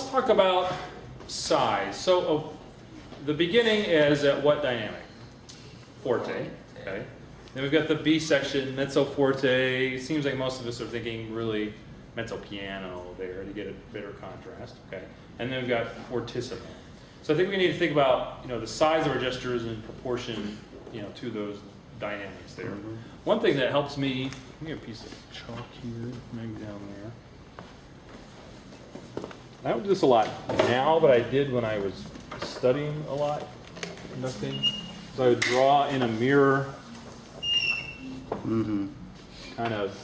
let's talk about size. So the beginning is at what dynamic? Forte. Okay. Then we've got the B section, mezzo forte. Seems like most of us are thinking really mezzo piano there to get a better contrast. Okay. And then we've got fortissimo. So I think we need to think about the size of our gestures in proportion to those dynamics there. Mm-hmm. One thing that helps me, give me a piece of chalk here, maybe down there. I don't do this a lot now, but I did when I was studying a lot, conducting. So I would draw in a mirror, kind of,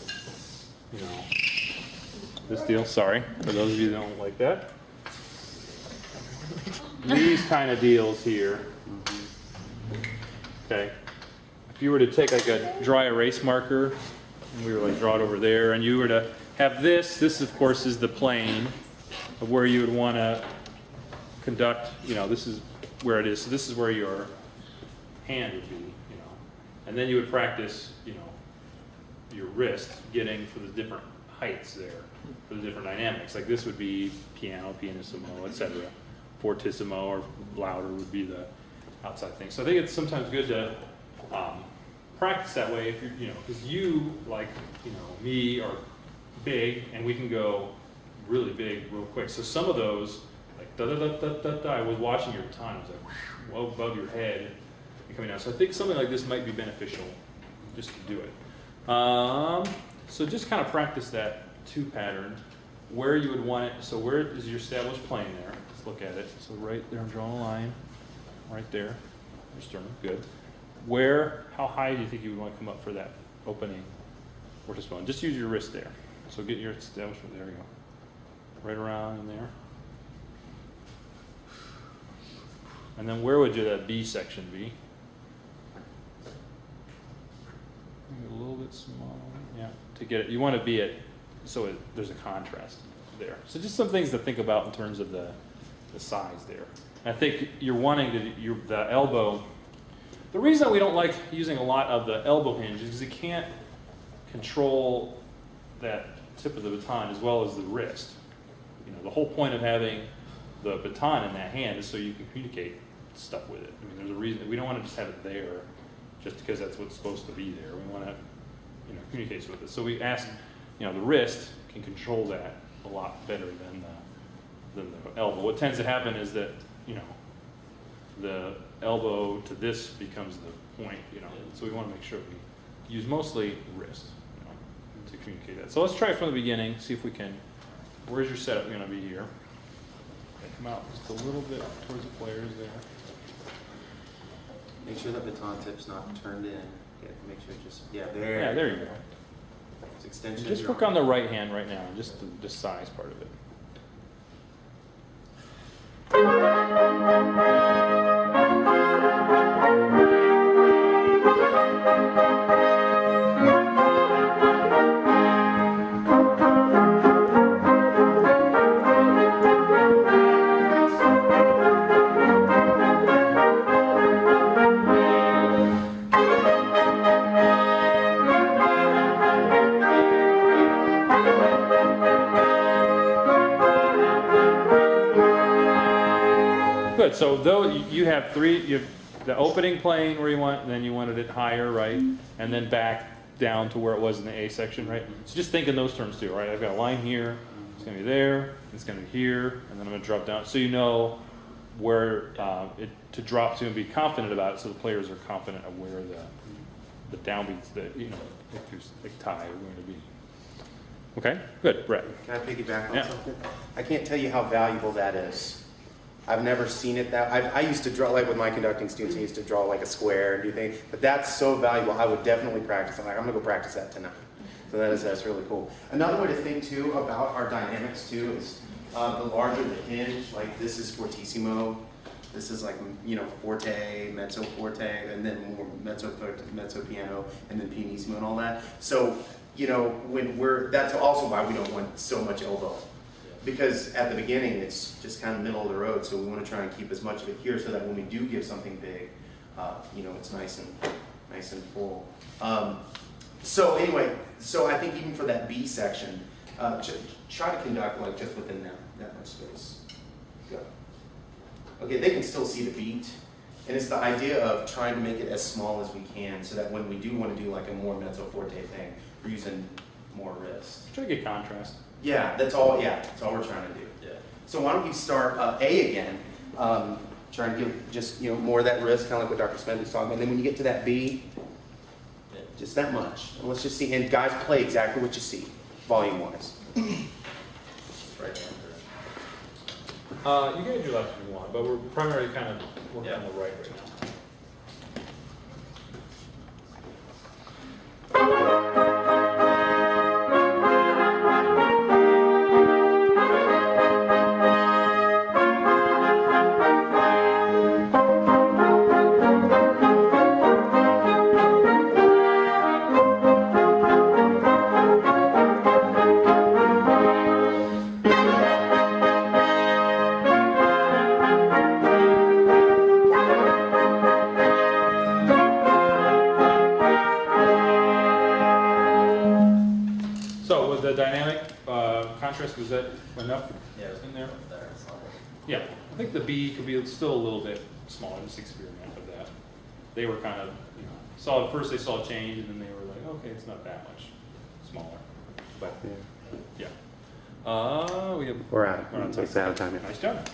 this deal. Sorry for those of you that don't like that. These kind of deals here. Okay. If you were to take like a dry erase marker, and we were like draw it over there, and you were to have this of course is the plane of where you would want to conduct, this is where it is. So this is where your hand would be, and then you would practice, your wrist getting for the different heights there, for the different dynamics. Like this would be piano, pianissimo, etc. Fortissimo or louder would be the outside thing. So I think it's sometimes good to practice that way if you're, because you, like, me, are big and we can go really big real quick. So some of those, like da da da da da da, I was watching your baton, it was like well above your head and coming down. So I think something like this might be beneficial just to do it. So just kind of practice that 2 pattern where you would want it. So where is your established plane there? Let's look at it. So right there, I'm drawing a line right there. Your sternum, good. How high do you think you would want to come up for that opening fortissimo? Just use your wrist there. So get your establishment, there we go. Right around in there. And then where would that B section be? Maybe a little bit smaller. Yeah, to get it, you want to be at, so there's a contrast there. So just some things to think about in terms of the size there. And I think you're wanting to, the elbow, the reason we don't like using a lot of the elbow hinge is because you can't control that tip of the baton as well as the wrist. The whole point of having the baton in that hand is so you can communicate stuff with it. I mean, there's a reason. We don't want to just have it there just because that's what's supposed to be there. We want to, communicate with it. So we ask, the wrist can control that a lot better than the elbow. What tends to happen is that, the elbow to this becomes the point, So we want to make sure we use mostly wrist, to communicate that. So let's try it from the beginning. See if we can. Where's your setup going to be here? Okay, come out just a little bit towards the players there. Make sure the baton tip's not turned in. Make sure there. Yeah, there you go. It's extension. Just work on the right hand right now, just the size part of it. Good. So though you have the opening plane where you want, then you wanted it higher, right? And then back down to where it was in the A section, right? So just think in those terms too, right? I've got a line here, it's going to be there, it's going to be here, and then I'm going to drop down. So you know where to drop to and be confident about it, so the players are confident of where the downbeats that, if there's like tie are going to be. Okay, good. Brett. Can I piggyback on something? I can't tell you how valuable that is. I've never seen it that. I used to draw, like with my conducting students, I used to draw like a square and do things. But that's so valuable. I would definitely practice. I'm going to go practice that tonight. So that's really cool. Another way to think too about our dynamics too is the larger the hinge. Like this is fortissimo. This is like forte, mezzo forte, and then more mezzo piano, and then pianissimo and all that. So that's also why we don't want so much elbow. Because at the beginning, it's just kind of middle of the road, so we want to try and keep as much of it here so that when we do give something big, it's nice and full. So anyway, I think even for that B section, try to conduct like just within that much space. Go. Okay, they can still see the beat. And it's the idea of trying to make it as small as we can so that when we do want to do like a more mezzo forte thing, we're using more wrist. Try to get contrast. Yeah, that's all we're trying to do. Yeah. So why don't you start A again, trying to give just, more of that wrist, kind of like what Dr. Smith was talking about. And then when you get to that B, just that much. And let's just see, and guys, play exactly what you see, volume-wise. Right there. You can do left if you want, but we're primarily kind of working on the right now. So with the dynamic contrast, was that enough Yeah, it was in there? there. It's all right. Yeah, I think the B could be still a little bit smaller. Just experiment with that. They were kind of, saw at first they saw a change, and then they were like, okay, it's not that much smaller. But yeah, we have. We're out. We're on It's out of time. Nice job.